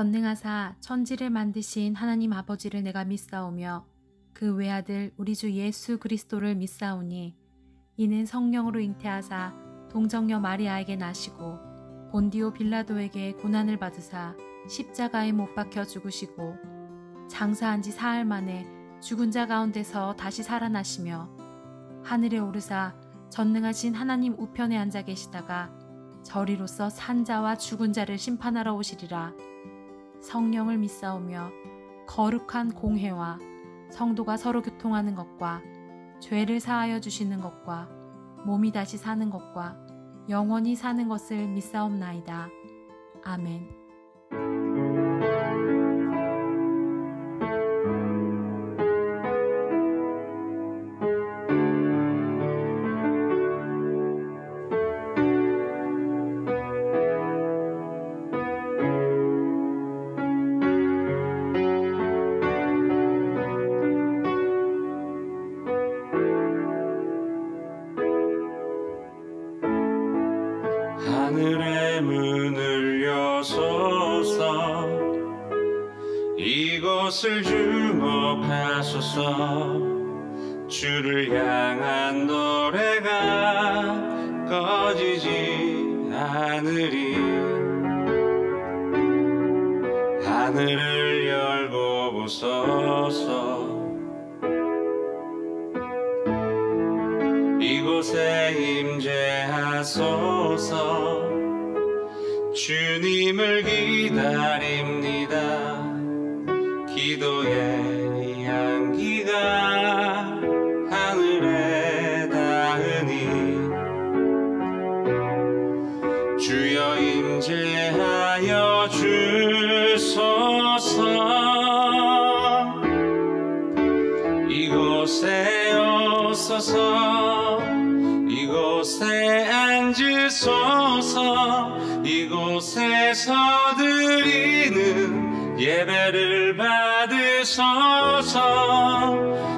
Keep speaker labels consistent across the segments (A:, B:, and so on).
A: 전능하사 천지를 만드신 하나님 아버지를 내가 믿사오며 그 외아들 우리 주 예수 그리스도를 믿사오니 이는 성령으로 잉태하사 동정녀 마리아에게 나시고 본디오 빌라도에게 고난을 받으사 십자가에 못 박혀 죽으시고 장사한 지 사흘 만에 죽은 자 가운데서 다시 살아나시며 하늘에 오르사 전능하신 하나님 우편에 앉아 계시다가 저리로서 산 자와 죽은 자를 심판하러 오시리라. 성령을 믿사오며 거룩한 공회와 성도가 서로 교통하는 것과 죄를 사하여 주시는 것과 몸이 다시 사는 것과 영원히 사는 것을 믿사옵나이다. 아멘.
B: 하늘의 문을 여소서 이곳을 주목하소서 주를 향한 노래가 꺼지지 않으리 하늘을 열고 보소서 이곳에 임재하소서 주님을 기다립니다. 기도의 향기가 하늘에 닿으니 주여 임재하여 주소서 이곳에 오소서 이곳에 앉으소서 이곳에서 드리는 예배를 받으소서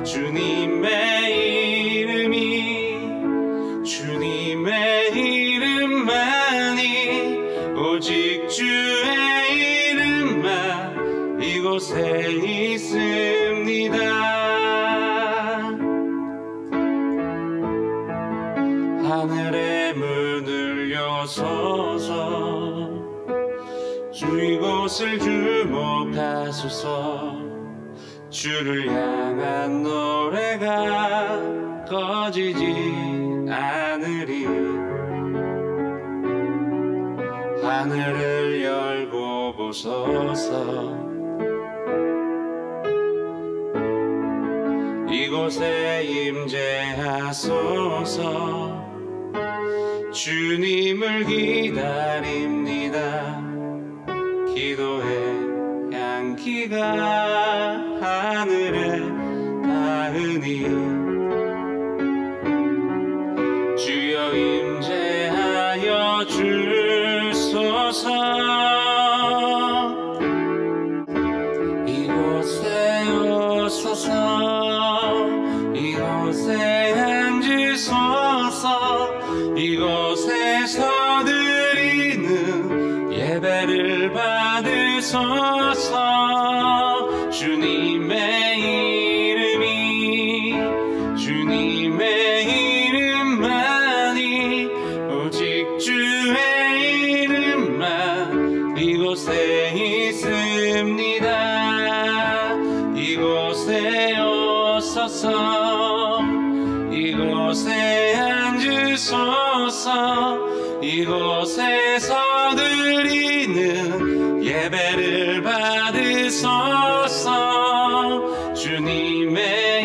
B: 주님의 이름만이 오직 주의 이름만 이곳에 있습니다. 하늘의 문을 여소서 주 이곳을 주목하소서 주를 향한 노래가 꺼지지 않으리 하늘을 열고 보소서 이곳에 임재하소서 주님을 기다립니다. 기도의 향기가 하늘에 닿으니 주여 임재하여 주소서 이곳에 오소서 이곳에 앉으소서 이곳에서 드리는 예배를 받으소서 주님의 이름만이 오직 주의 이름만 이곳에 있습니다. 이곳에 오소서 이곳에 앉으소서 이곳에서 드리는 예배를 받으소서 주님의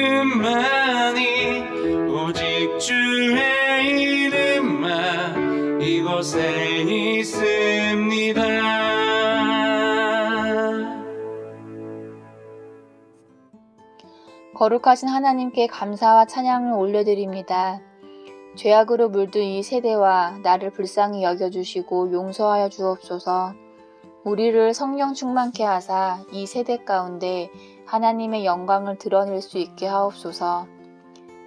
B: 이름만이 오직 주의 이름만 이곳에 있습니다.
C: 거룩하신 하나님께 감사와 찬양을 올려드립니다. 죄악으로 물든 이 세대와 나를 불쌍히 여겨주시고 용서하여 주옵소서. 우리를 성령 충만케 하사 이 세대 가운데 하나님의 영광을 드러낼 수 있게 하옵소서.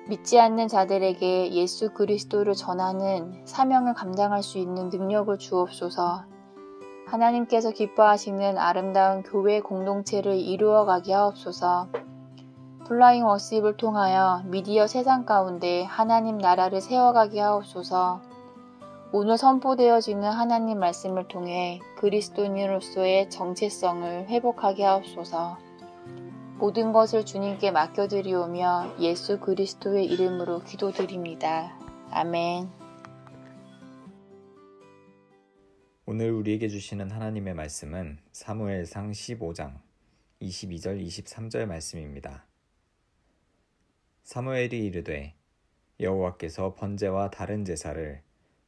C: 믿지 않는 자들에게 예수 그리스도를 전하는 사명을 감당할 수 있는 능력을 주옵소서. 하나님께서 기뻐하시는 아름다운 교회 공동체를 이루어가게 하옵소서. 플라잉 워십을 통하여 미디어 세상 가운데 하나님 나라를 세워가게 하옵소서. 오늘 선포되어지는 하나님 말씀을 통해 그리스도인으로서의 정체성을 회복하게 하옵소서. 모든 것을 주님께 맡겨드리오며 예수 그리스도의 이름으로 기도드립니다. 아멘.
D: 오늘 우리에게 주시는 하나님의 말씀은 사무엘상 15장 22절 23절 말씀입니다. 사무엘이 이르되 여호와께서 번제와 다른 제사를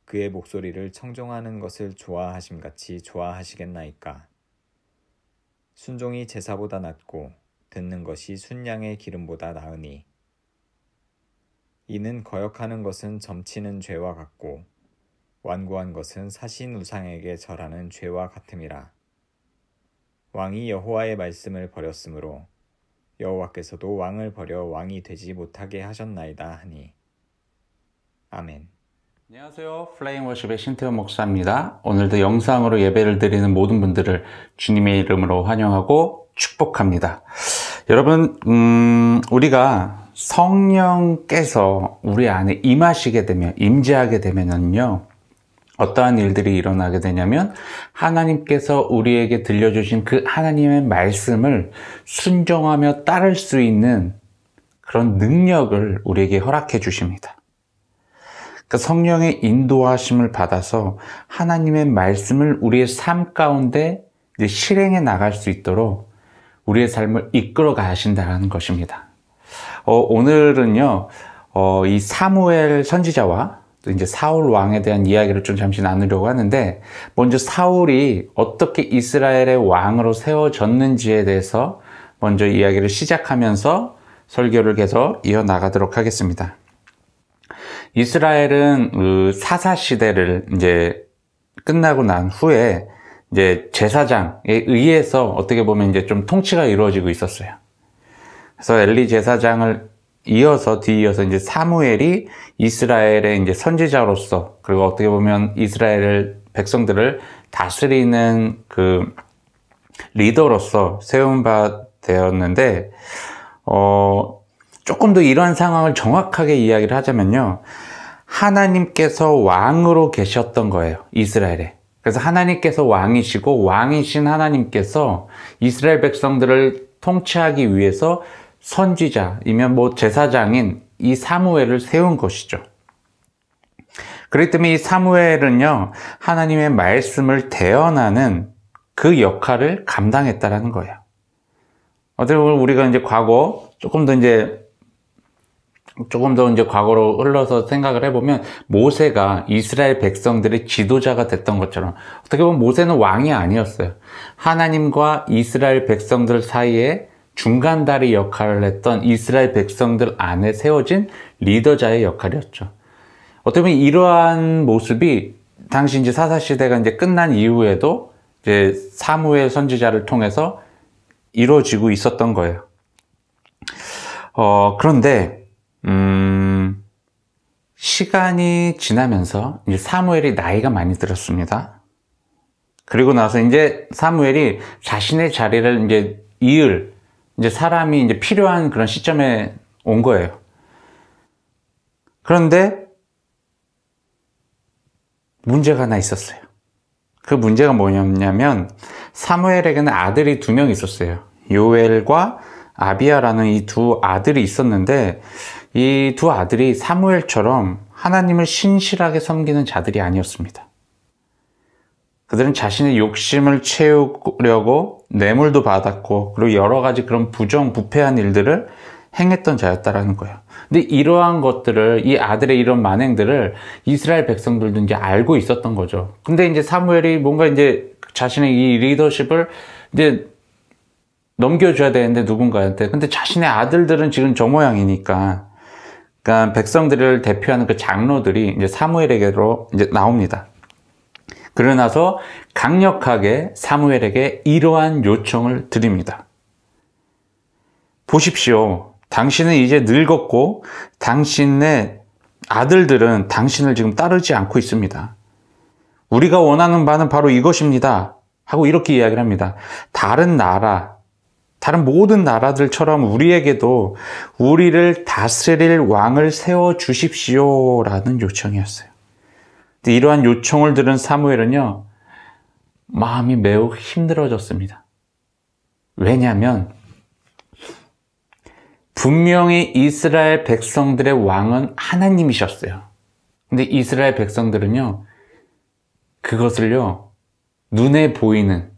D: 그의 목소리를 청종하는 것을 좋아하심같이 좋아하시겠나이까. 순종이 제사보다 낫고 듣는 것이 순양의 기름보다 나으니 이는 거역하는 것은 점치는 죄와 같고 완고한 것은 사신 우상에게 절하는 죄와 같음이라. 왕이 여호와의 말씀을 버렸으므로 여호와께서도 왕을 버려 왕이 되지 못하게 하셨나이다 하니. 아멘.
E: 안녕하세요. 플레잉 워십의 신태호 목사입니다. 오늘도 영상으로 예배를 드리는 모든 분들을 주님의 이름으로 환영하고 축복합니다. 여러분, 우리가 성령께서 우리 안에 임하시게 되면, 임재하게 되면은요, 어떠한 일들이 일어나게 되냐면 하나님께서 우리에게 들려주신 그 하나님의 말씀을 순종하며 따를 수 있는 그런 능력을 우리에게 허락해 주십니다. 그러니까 성령의 인도하심을 받아서 하나님의 말씀을 우리의 삶 가운데 이제 실행해 나갈 수 있도록 우리의 삶을 이끌어 가신다는 것입니다. 오늘은요, 이 사무엘 선지자와 또 이제 사울 왕에 대한 이야기를 좀 잠시 나누려고 하는데, 먼저 사울이 어떻게 이스라엘의 왕으로 세워졌는지에 대해서 먼저 이야기를 시작하면서 설교를 계속 이어나가도록 하겠습니다. 이스라엘은 그 사사 시대를 이제 끝나고 난 후에 이제 제사장에 의해서 어떻게 보면 이제 좀 통치가 이루어지고 있었어요. 그래서 엘리 제사장을 뒤이어서 이제 사무엘이 이스라엘의 이제 선지자로서, 그리고 어떻게 보면 이스라엘 백성들을 다스리는 그 리더로서 세운 바 되었는데, 조금 더 이러한 상황을 정확하게 이야기를 하자면요, 하나님께서 왕으로 계셨던 거예요, 이스라엘에. 그래서 하나님께서 왕이시고 왕이신 하나님께서 이스라엘 백성들을 통치하기 위해서 선지자이면 제사장인 이 사무엘을 세운 것이죠. 그렇기 때문에 이 사무엘은요, 하나님의 말씀을 대언하는 그 역할을 감당했다라는 거예요. 어떻게 보면 우리가 이제 조금 더 이제 과거로 흘러서 생각을 해보면, 모세가 이스라엘 백성들의 지도자가 됐던 것처럼, 어떻게 보면 모세는 왕이 아니었어요. 하나님과 이스라엘 백성들 사이에 중간다리 역할을 했던 이스라엘 백성들 안에 세워진 리더자의 역할이었죠. 어떻게 보면 이러한 모습이 당시 이제 사사시대가 이제 끝난 이후에도 이제 사무엘 선지자를 통해서 이루어지고 있었던 거예요. 그런데 시간이 지나면서 이제 사무엘이 나이가 많이 들었습니다. 그리고 나서 이제 사무엘이 자신의 자리를 이제 이을 이제 사람이 이제 필요한 그런 시점에 온 거예요. 그런데 문제가 하나 있었어요. 그 문제가 뭐냐면, 사무엘에게는 아들이 2명 있었어요. 요엘과 아비야라는 이 2 아들이 있었는데, 이 2 아들이 사무엘처럼 하나님을 신실하게 섬기는 자들이 아니었습니다. 그들은 자신의 욕심을 채우려고 뇌물도 받았고, 그리고 여러 가지 그런 부정부패한 일들을 행했던 자였다라는 거예요. 근데 이러한 것들을, 이 아들의 이런 만행들을 이스라엘 백성들도 이제 알고 있었던 거죠. 근데 이제 사무엘이 뭔가 이제 자신의 이 리더십을 이제 넘겨줘야 되는데, 누군가한테. 근데 자신의 아들들은 지금 저 모양이니까, 그러니까 백성들을 대표하는 그 장로들이 이제 사무엘에게로 이제 나옵니다. 그러나서 강력하게 사무엘에게 이러한 요청을 드립니다. 보십시오. 당신은 이제 늙었고 당신의 아들들은 당신을 지금 따르지 않고 있습니다. 우리가 원하는 바는 바로 이것입니다. 하고 이렇게 이야기를 합니다. 다른 모든 나라들처럼 우리에게도 우리를 다스릴 왕을 세워주십시오 라는 요청이었어요. 근데 이러한 요청을 들은 사무엘은요, 마음이 매우 힘들어졌습니다. 왜냐하면 분명히 이스라엘 백성들의 왕은 하나님이셨어요. 근데 이스라엘 백성들은요, 그것을요, 눈에 보이는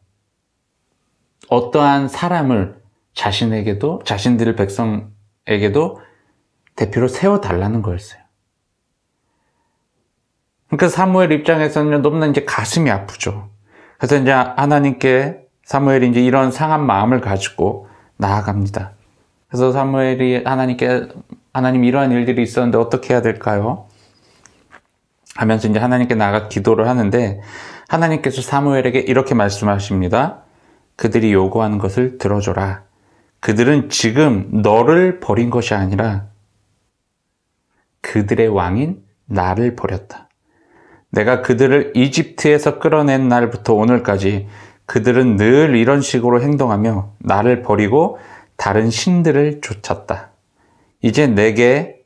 E: 어떠한 사람을 자신들의 백성에게도 대표로 세워달라는 거였어요. 그러니까 사무엘 입장에서는 너무나 이제 가슴이 아프죠. 그래서 이제 사무엘이 이제 이런 상한 마음을 가지고 나아갑니다. 그래서 사무엘이 하나님 이러한 일들이 있었는데 어떻게 해야 될까요? 하면서 이제 하나님께 나아가 기도를 하는데 하나님께서 사무엘에게 이렇게 말씀하십니다. 그들이 요구하는 것을 들어줘라. 그들은 지금 너를 버린 것이 아니라 그들의 왕인 나를 버렸다. 내가 그들을 이집트에서 끌어낸 날부터 오늘까지 그들은 늘 이런 식으로 행동하며 나를 버리고 다른 신들을 쫓았다. 이제 내게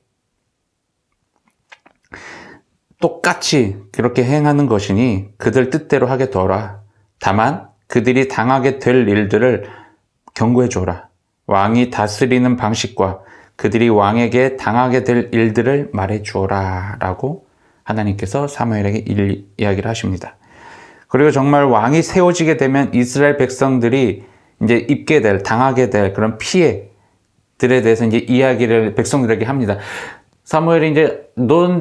E: 똑같이 그렇게 행하는 것이니 그들 뜻대로 하게 둬라. 다만 그들이 당하게 될 일들을 경고해 줘라. 왕이 다스리는 방식과 그들이 왕에게 당하게 될 일들을 말해 주어라 라고 하나님께서 사무엘에게 이야기를 하십니다. 그리고 정말 왕이 세워지게 되면 이스라엘 백성들이 이제 당하게 될 그런 피해들에 대해서 이제 이야기를 백성들에게 합니다. 사무엘이 이제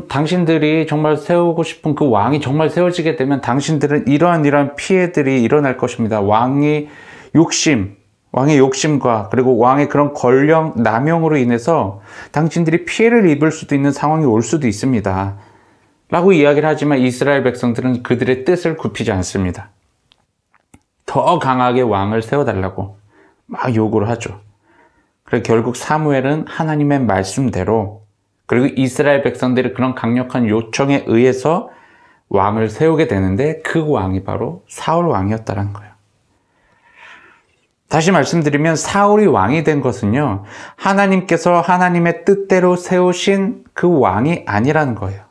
E: 당신들이 정말 세우고 싶은 그 왕이 정말 세워지게 되면 당신들은 이러한 피해들이 일어날 것입니다. 왕의 욕심과 그리고 왕의 그런 권력 남용으로 인해서 당신들이 피해를 입을 수도 있는 상황이 올 수도 있습니다. 라고 이야기를 하지만 이스라엘 백성들은 그들의 뜻을 굽히지 않습니다. 더 강하게 왕을 세워달라고 막 요구를 하죠. 그래서 결국 사무엘은 하나님의 말씀대로 그리고 이스라엘 백성들의 그런 강력한 요청에 의해서 왕을 세우게 되는데 그 왕이 바로 사울 왕이었다는 거예요. 다시 말씀드리면 사울이 왕이 된 것은요, 하나님께서 하나님의 뜻대로 세우신 그 왕이 아니라는 거예요.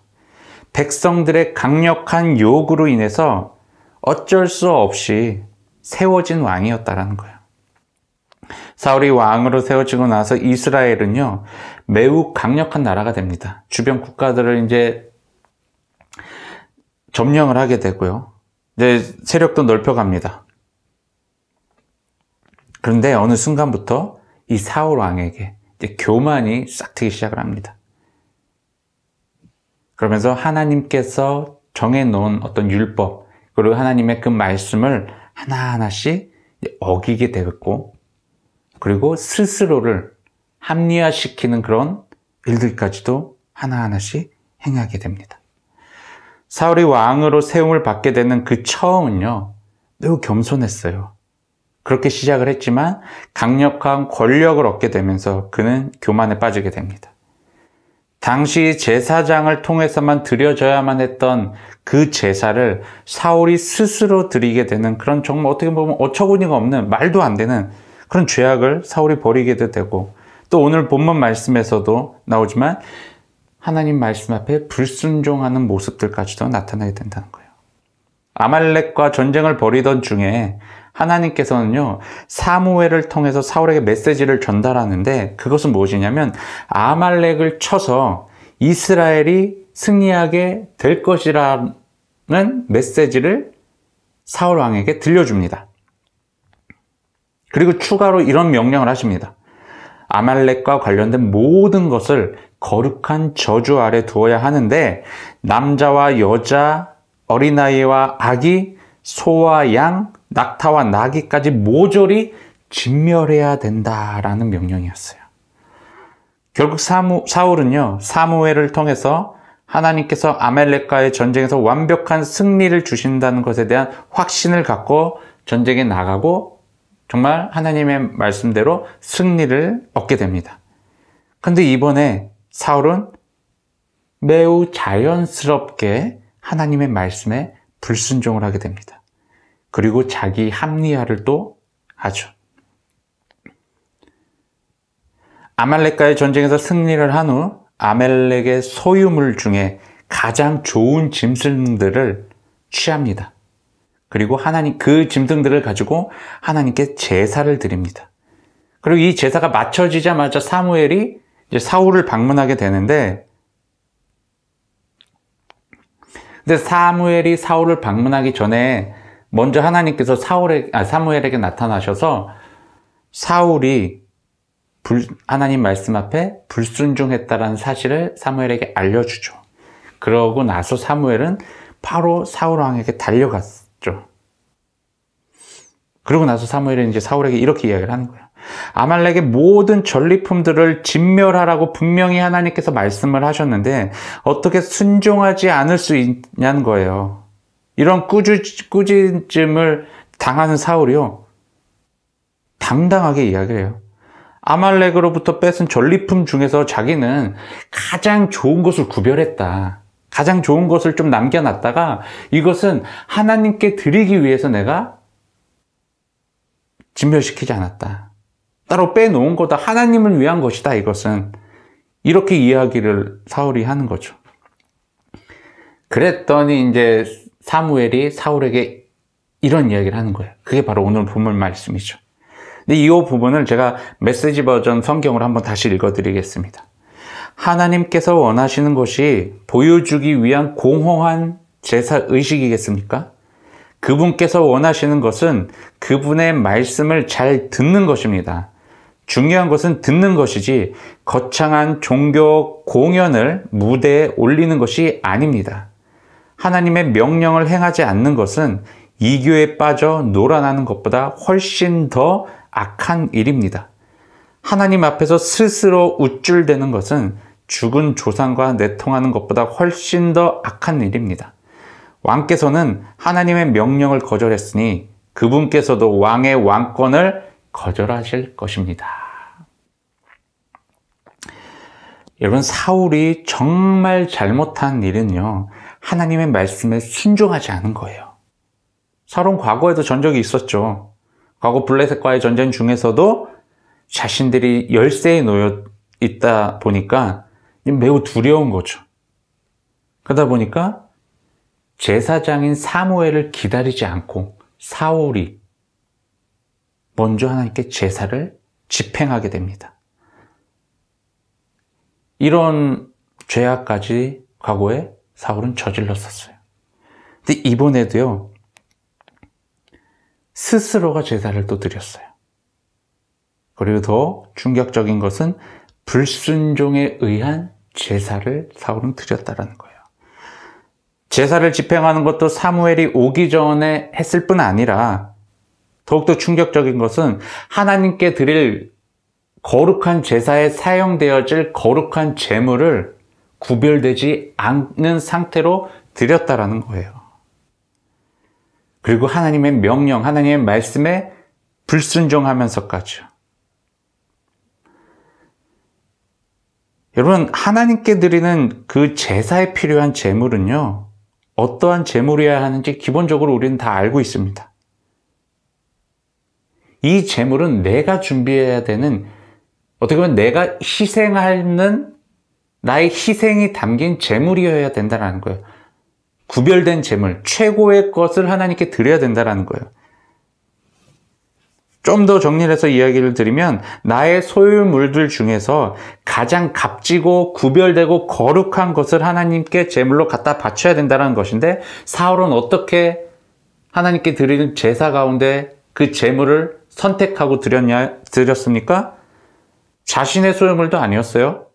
E: 백성들의 강력한 요구로 인해서 어쩔 수 없이 세워진 왕이었다는 거예요. 사울이 왕으로 세워지고 나서 이스라엘은요, 매우 강력한 나라가 됩니다. 주변 국가들을 이제 점령을 하게 되고요. 이제 세력도 넓혀갑니다. 그런데 어느 순간부터 이 사울 왕에게 이제 교만이 싹트기 시작을 합니다. 그러면서 하나님께서 정해놓은 어떤 율법, 그리고 하나님의 그 말씀을 하나하나씩 어기게 되었고, 그리고 스스로를 합리화시키는 그런 일들까지도 하나하나씩 행하게 됩니다. 사울이 왕으로 세움을 받게 되는 그 처음은요, 매우 겸손했어요. 그렇게 시작을 했지만 강력한 권력을 얻게 되면서 그는 교만에 빠지게 됩니다. 당시 제사장을 통해서만 드려져야만 했던 그 제사를 사울이 스스로 드리게 되는 그런 정말 어떻게 보면 어처구니가 없는 말도 안 되는 그런 죄악을 사울이 벌이게도 되고, 또 오늘 본문 말씀에서도 나오지만 하나님 말씀 앞에 불순종하는 모습들까지도 나타나게 된다는 거예요. 아말렉과 전쟁을 벌이던 중에 하나님께서는요, 사무엘을 통해서 사울에게 메시지를 전달하는데, 그것은 무엇이냐면 아말렉을 쳐서 이스라엘이 승리하게 될 것이라는 메시지를 사울 왕에게 들려줍니다. 그리고 추가로 이런 명령을 하십니다. 아말렉과 관련된 모든 것을 거룩한 저주 아래 두어야 하는데, 남자와 여자, 어린아이와 아기, 소와 양, 낙타와 나귀까지 모조리 진멸해야 된다라는 명령이었어요. 결국 사울은요, 사무엘을 통해서 하나님께서 아말렉과의 전쟁에서 완벽한 승리를 주신다는 것에 대한 확신을 갖고 전쟁에 나가고 정말 하나님의 말씀대로 승리를 얻게 됩니다. 근데 이번에 사울은 매우 자연스럽게 하나님의 말씀에 불순종을 하게 됩니다. 그리고 자기 합리화를 또 하죠. 아말렉과의 전쟁에서 승리를 한 후 아말렉의 소유물 중에 가장 좋은 짐승들을 취합니다. 그리고 그 짐승들을 가지고 하나님께 제사를 드립니다. 그리고 이 제사가 마쳐지자마자 사무엘이 이제 사울을 방문하게 되는데, 근데 사무엘이 사울을 방문하기 전에 먼저 하나님께서 사무엘에게 나타나셔서 사울이 하나님 말씀 앞에 불순종했다라는 사실을 사무엘에게 알려주죠. 그러고 나서 사무엘은 바로 사울 왕에게 달려갔죠. 그러고 나서 사무엘은 이제 사울에게 이렇게 이야기를 하는 거예요. 아말렉의 모든 전리품들을 진멸하라고 분명히 하나님께서 말씀을 하셨는데 어떻게 순종하지 않을 수 있냐는 거예요. 이런 꾸짖음을 당하는 사울이요, 당당하게 이야기를 해요. 아말렉으로부터 뺏은 전리품 중에서 자기는 가장 좋은 것을 구별했다. 가장 좋은 것을 좀 남겨놨다가 이것은 하나님께 드리기 위해서 내가 진멸시키지 않았다. 따로 빼놓은 거다. 하나님을 위한 것이다. 이것은. 이렇게 이야기를 사울이 하는 거죠. 그랬더니 이제 사무엘이 사울에게 이런 이야기를 하는 거예요. 그게 바로 오늘 본문 말씀이죠. 근데 이 부분을 제가 메시지 버전 성경으로 한번 다시 읽어드리겠습니다. 하나님께서 원하시는 것이 보여주기 위한 공허한 제사 의식이겠습니까? 그분께서 원하시는 것은 그분의 말씀을 잘 듣는 것입니다. 중요한 것은 듣는 것이지 거창한 종교 공연을 무대에 올리는 것이 아닙니다. 하나님의 명령을 행하지 않는 것은 이교에 빠져 놀아나는 것보다 훨씬 더 악한 일입니다. 하나님 앞에서 스스로 우쭐대는 것은 죽은 조상과 내통하는 것보다 훨씬 더 악한 일입니다. 왕께서는 하나님의 명령을 거절했으니 그분께서도 왕의 왕권을 거절하실 것입니다. 여러분, 사울이 정말 잘못한 일은요, 하나님의 말씀에 순종하지 않은 거예요. 사울은 과거에도 전적이 있었죠. 과거 블레셋과의 전쟁 중에서도 자신들이 열세에 놓여 있다 보니까 매우 두려운 거죠. 그러다 보니까 제사장인 사무엘을 기다리지 않고 사울이 먼저 하나님께 제사를 집행하게 됩니다. 이런 죄악까지 과거에 사울은 저질렀었어요. 근데 이번에도요, 스스로가 제사를 또 드렸어요. 그리고 더 충격적인 것은 불순종에 의한 제사를 사울은 드렸다는 거예요. 제사를 집행하는 것도 사무엘이 오기 전에 했을 뿐 아니라 더욱더 충격적인 것은 하나님께 드릴 거룩한 제사에 사용되어질 거룩한 제물을 구별되지 않는 상태로 드렸다라는 거예요. 그리고 하나님의 명령, 하나님의 말씀에 불순종하면서까지요. 여러분, 하나님께 드리는 그 제사에 필요한 제물은요, 어떠한 제물이어야 하는지 기본적으로 우리는 다 알고 있습니다. 이 제물은 내가 준비해야 되는, 어떻게 보면 내가 희생하는 나의 희생이 담긴 제물이어야 된다는 거예요. 구별된 제물, 최고의 것을 하나님께 드려야 된다는 거예요. 좀 더 정리를 해서 이야기를 드리면 나의 소유물들 중에서 가장 값지고 구별되고 거룩한 것을 하나님께 제물로 갖다 바쳐야 된다는 것인데, 사울은 어떻게 하나님께 드리는 제사 가운데 그 제물을 선택하고 드렸습니까? 자신의 소유물도 아니었어요.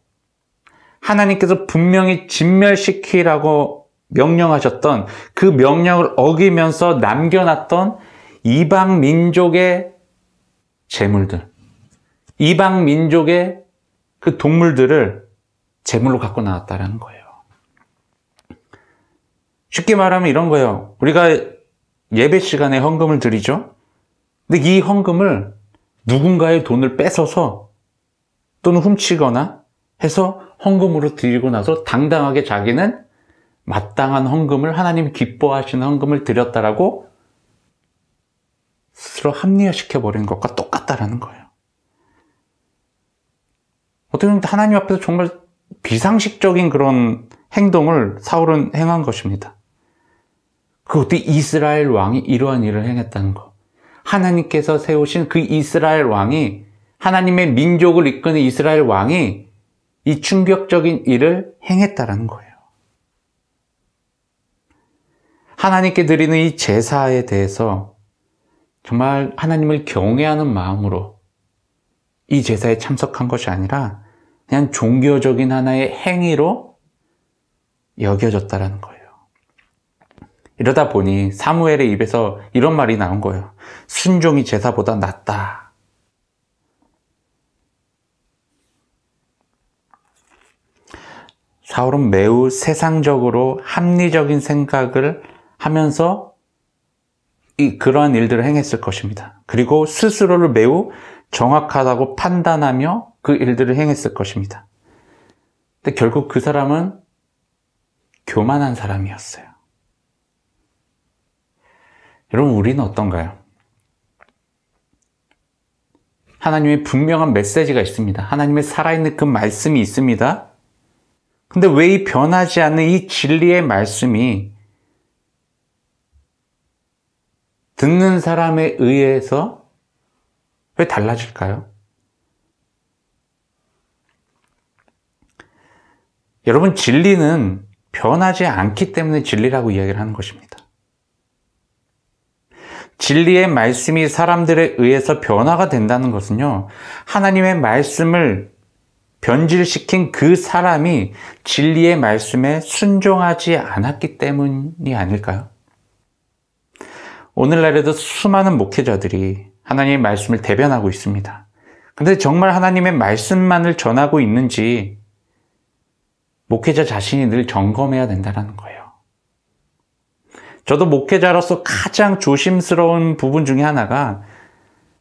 E: 하나님께서 분명히 진멸시키라고 명령하셨던 그 명령을 어기면서 남겨놨던 이방 민족의 제물들, 이방 민족의 그 동물들을 제물로 갖고 나왔다는 거예요. 쉽게 말하면 이런 거예요. 우리가 예배 시간에 헌금을 드리죠. 근데 이 헌금을 누군가의 돈을 뺏어서 또는 훔치거나 해서 헌금으로 드리고 나서 당당하게 자기는 마땅한 헌금을, 하나님이 기뻐하시는 헌금을 드렸다라고 스스로 합리화시켜버리는 것과 똑같다라는 거예요. 어떻게 보면 하나님 앞에서 정말 비상식적인 그런 행동을 사울은 행한 것입니다. 그것도 이스라엘 왕이 이러한 일을 행했다는 것. 하나님께서 세우신 그 이스라엘 왕이, 하나님의 민족을 이끄는 이스라엘 왕이 이 충격적인 일을 행했다라는 거예요. 하나님께 드리는 이 제사에 대해서 정말 하나님을 경외하는 마음으로 이 제사에 참석한 것이 아니라 그냥 종교적인 하나의 행위로 여겨졌다라는 거예요. 이러다 보니 사무엘의 입에서 이런 말이 나온 거예요. 순종이 제사보다 낫다. 사울은 매우 세상적으로 합리적인 생각을 하면서 그러한 일들을 행했을 것입니다. 그리고 스스로를 매우 정확하다고 판단하며 그 일들을 행했을 것입니다. 근데 결국 그 사람은 교만한 사람이었어요. 여러분, 우리는 어떤가요? 하나님의 분명한 메시지가 있습니다. 하나님의 살아있는 그 말씀이 있습니다. 근데 왜 이 변하지 않는 이 진리의 말씀이 듣는 사람에 의해서 왜 달라질까요? 여러분, 진리는 변하지 않기 때문에 진리라고 이야기를 하는 것입니다. 진리의 말씀이 사람들에 의해서 변화가 된다는 것은요, 하나님의 말씀을 변질시킨 그 사람이 진리의 말씀에 순종하지 않았기 때문이 아닐까요? 오늘날에도 수많은 목회자들이 하나님의 말씀을 대변하고 있습니다. 근데 정말 하나님의 말씀만을 전하고 있는지 목회자 자신이 늘 점검해야 된다는 거예요. 저도 목회자로서 가장 조심스러운 부분 중에 하나가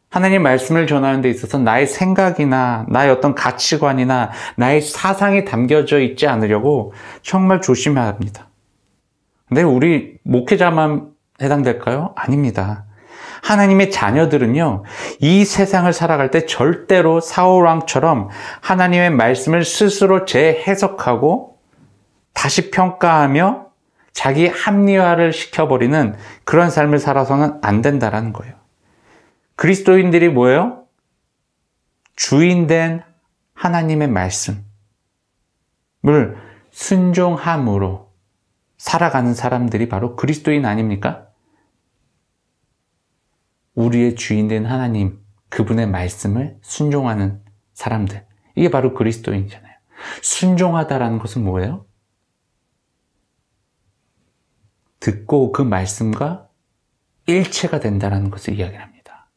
E: 하나님의 말씀을 전하는 데 있어서 나의 생각이나 나의 어떤 가치관이나 나의 사상이 담겨져 있지 않으려고 정말 조심해야 합니다. 근데 우리 목회자만 해당될까요? 아닙니다. 하나님의 자녀들은요, 이 세상을 살아갈 때 절대로 사울왕처럼 하나님의 말씀을 스스로 재해석하고 다시 평가하며 자기 합리화를 시켜버리는 그런 삶을 살아서는 안 된다라는 거예요. 그리스도인들이 뭐예요? 주인된 하나님의 말씀을 순종함으로 살아가는 사람들이 바로 그리스도인 아닙니까? 우리의 주인된 하나님, 그분의 말씀을 순종하는 사람들, 이게 바로 그리스도인이잖아요. 순종하다라는 것은 뭐예요? 듣고 그 말씀과 일체가 된다는 것을 이야기합니다.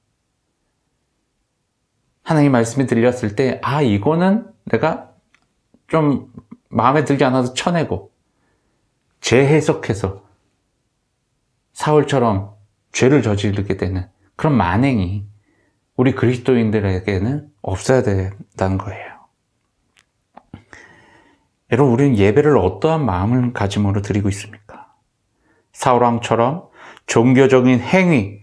E: 하나님 말씀이 들렸을 때, 이거는 내가 좀 마음에 들지 않아서 쳐내고 재해석해서 사울처럼 죄를 저지르게 되는 그런 만행이 우리 그리스도인들에게는 없어야 된다는 거예요. 여러분, 우리는 예배를 어떠한 마음을 가짐으로 드리고 있습니까? 사울왕처럼 종교적인 행위,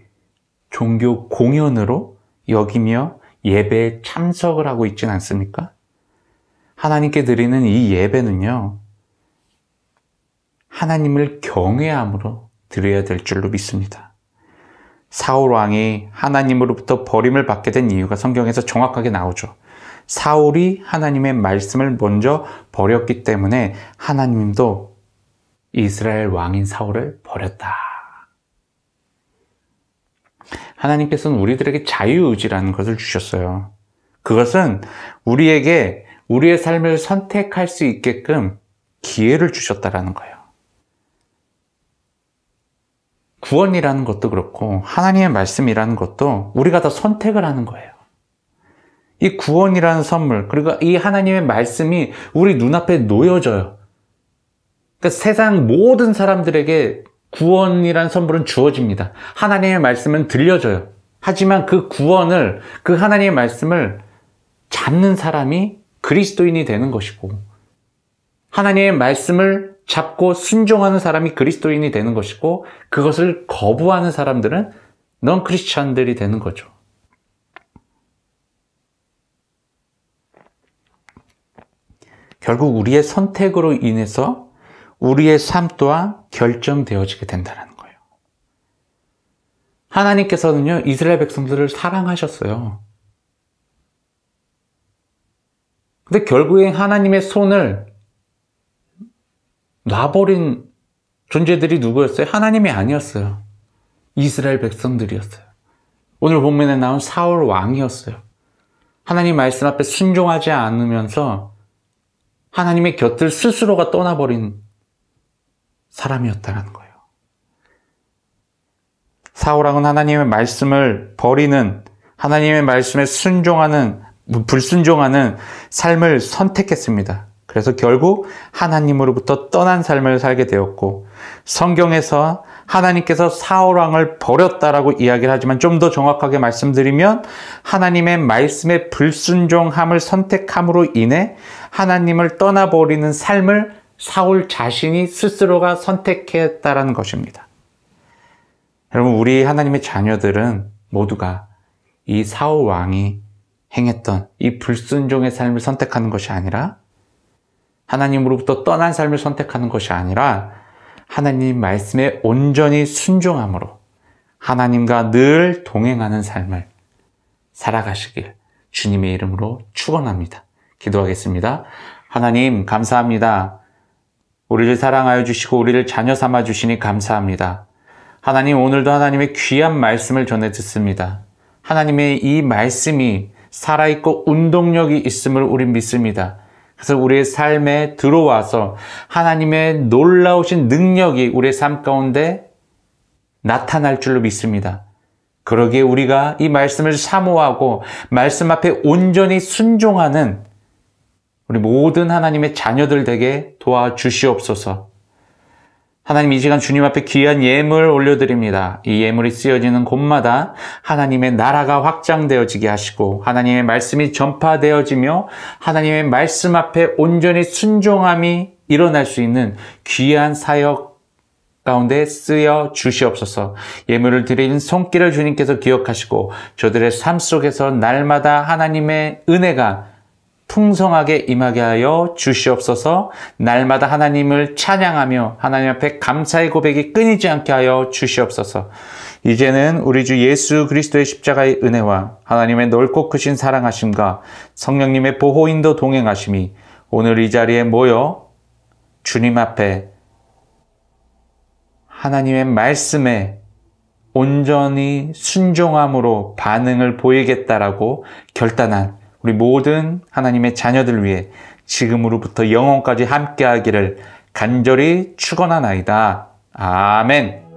E: 종교 공연으로 여기며 예배에 참석을 하고 있지는 않습니까? 하나님께 드리는 이 예배는요, 하나님을 경외함으로 드려야 될 줄로 믿습니다. 사울왕이 하나님으로부터 버림을 받게 된 이유가 성경에서 정확하게 나오죠. 사울이 하나님의 말씀을 먼저 버렸기 때문에 하나님도 이스라엘 왕인 사울을 버렸다. 하나님께서는 우리들에게 자유의지라는 것을 주셨어요. 그것은 우리에게 우리의 삶을 선택할 수 있게끔 기회를 주셨다라는 거예요. 구원이라는 것도 그렇고 하나님의 말씀이라는 것도 우리가 다 선택을 하는 거예요. 이 구원이라는 선물, 그리고 이 하나님의 말씀이 우리 눈앞에 놓여져요. 그러니까 세상 모든 사람들에게 구원이라는 선물은 주어집니다. 하나님의 말씀은 들려져요. 하지만 그 구원을, 그 하나님의 말씀을 잡는 사람이 그리스도인이 되는 것이고, 하나님의 말씀을 잡고 순종하는 사람이 그리스도인이 되는 것이고, 그것을 거부하는 사람들은 넌 크리스찬들이 되는 거죠. 결국 우리의 선택으로 인해서 우리의 삶 또한 결정되어지게 된다는 거예요. 하나님께서는요, 이스라엘 백성들을 사랑하셨어요. 근데 결국엔 하나님의 손을 놔버린 존재들이 누구였어요? 하나님이 아니었어요. 이스라엘 백성들이었어요. 오늘 본문에 나온 사울 왕이었어요. 하나님 말씀 앞에 순종하지 않으면서 하나님의 곁을 스스로가 떠나버린 사람이었다는 거예요. 사울 왕은 하나님의 말씀을 버리는, 하나님의 말씀에 불순종하는 삶을 선택했습니다. 그래서 결국 하나님으로부터 떠난 삶을 살게 되었고, 성경에서 하나님께서 사울 왕을 버렸다라고 이야기를 하지만 좀 더 정확하게 말씀드리면 하나님의 말씀에 불순종함을 선택함으로 인해 하나님을 떠나버리는 삶을 사울 자신이 스스로가 선택했다라는 것입니다. 여러분, 우리 하나님의 자녀들은 모두가 이 사울 왕이 행했던 이 불순종의 삶을 선택하는 것이 아니라, 하나님으로부터 떠난 삶을 선택하는 것이 아니라 하나님 말씀에 온전히 순종함으로 하나님과 늘 동행하는 삶을 살아가시길 주님의 이름으로 축원합니다. 기도하겠습니다. 하나님, 감사합니다. 우리를 사랑하여 주시고 우리를 자녀 삼아 주시니 감사합니다. 하나님, 오늘도 하나님의 귀한 말씀을 전해 듣습니다. 하나님의 이 말씀이 살아있고 운동력이 있음을 우린 믿습니다. 그래서 우리의 삶에 들어와서 하나님의 놀라우신 능력이 우리의 삶 가운데 나타날 줄로 믿습니다. 그러기에 우리가 이 말씀을 사모하고 말씀 앞에 온전히 순종하는 우리 모든 하나님의 자녀들 되게 도와주시옵소서. 하나님, 이 시간 주님 앞에 귀한 예물 올려드립니다. 이 예물이 쓰여지는 곳마다 하나님의 나라가 확장되어지게 하시고 하나님의 말씀이 전파되어지며 하나님의 말씀 앞에 온전히 순종함이 일어날 수 있는 귀한 사역 가운데 쓰여 주시옵소서. 예물을 드리는 손길을 주님께서 기억하시고 저들의 삶 속에서 날마다 하나님의 은혜가 풍성하게 임하게 하여 주시옵소서. 날마다 하나님을 찬양하며 하나님 앞에 감사의 고백이 끊이지 않게 하여 주시옵소서. 이제는 우리 주 예수 그리스도의 십자가의 은혜와 하나님의 넓고 크신 사랑하심과 성령님의 보호인도 동행하심이 오늘 이 자리에 모여 주님 앞에 하나님의 말씀에 온전히 순종함으로 반응을 보이겠다라고 결단한 우리 모든 하나님의 자녀들 위해 지금으로부터 영원까지 함께하기를 간절히 축원하나이다. 아멘.